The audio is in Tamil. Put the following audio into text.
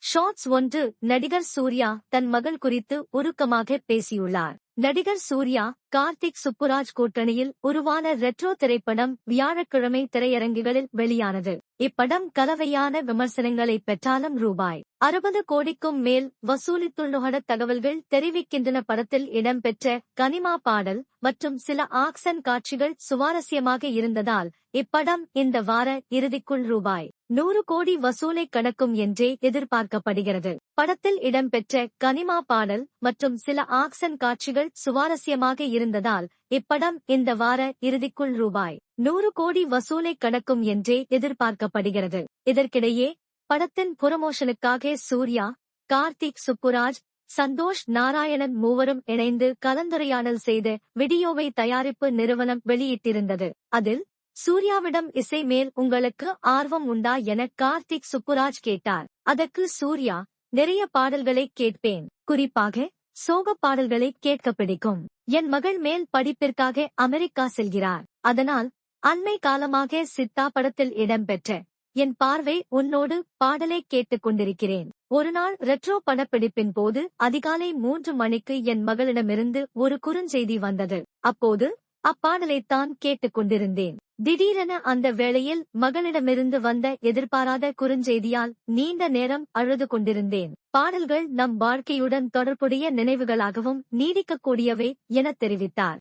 ஷார்ட்ஸ் 1 நடிகர் சூர்யா தன் மகள் குறித்து உருக்கமாக பேசியுள்ளார். நடிகர் சூர்யா, கார்த்திக் சுப்புராஜ் கூட்டணியில் உருவான ரெட்ரோ திரைப்படம் வியாழக்கிழமை திரையரங்குகளில் வெளியானது. இப்படம் கலவையான விமர்சனங்களை பெற்றாலும் ரூபாய் 60 கோடிக்கும் மேல் வசூலித்துள்ளதாக தகவல்கள் தெரிவிக்கின்றன. படத்தில் இடம்பெற்ற கனிமா பாடல் மற்றும் சில ஆக்சன் காட்சிகள் சுவாரஸ்யமாக இருந்ததால் இப்படம் இந்த வார இறுதிக்குள் ரூபாய் 100 கோடி வசூலை கடக்கும் என்றே எதிர்பார்க்கப்படுகிறது. படத்தில் இடம்பெற்ற கனிமா பாடல் மற்றும் சில ஆக்சன் காட்சிகள் சுவாரஸ்யமாக இருந்ததால் இப்படம் இந்த வார இறுதிக்குள் ரூபாய் 100 கோடி வசூலை கடக்கும் என்றே எதிர்பார்க்கப்படுகிறது. இதற்கிடையே படத்தின் புரமோஷனுக்காக சூர்யா, கார்த்திக் சுப்புராஜ், சந்தோஷ் நாராயணன் மூவரும் இணைந்து கலந்துரையாடல் செய்த வீடியோவை தயாரிப்பு நிறுவனம் வெளியிட்டிருந்தது. அதில் சூர்யாவிடம் இசை மேல் உங்களுக்கு ஆர்வம் உண்டா என கார்த்திக் சுப்புராஜ் கேட்டார். அதற்கு சூர்யா, நிறைய பாடல்களை கேட்பேன், குறிப்பாக சோக பாடல்களை கேட்க பிடிக்கும். என் மகள் மேல் படிப்பிற்காக அமெரிக்கா செல்கிறார். அதனால் அண்மை காலமாக சித்தா படத்தில் இடம்பெற்ற என் பார்வை உன்னோடு பாடலை கேட்டுக் கொண்டிருக்கிறேன். ஒருநாள் ரெட்ரோ படப்பிடிப்பின் போது அதிகாலை 3 மணிக்கு என் மகளிடமிருந்து ஒரு குறுஞ்செய்தி வந்தது. அப்போது அப்பாடலைத்தான் கேட்டுக் கொண்டிருந்தேன். திடீரென அந்த வேளையில் மகளிடமிருந்து வந்த எதிர்பாராத குறுஞ்செய்தியால் நீண்ட நேரம் அழுது கொண்டிருந்தேன். பாடல்கள் நம் வாழ்க்கையுடன் தொடர்புடைய நினைவுகளாகவும் நீடிக்கக்கூடியவை என தெரிவித்தார்.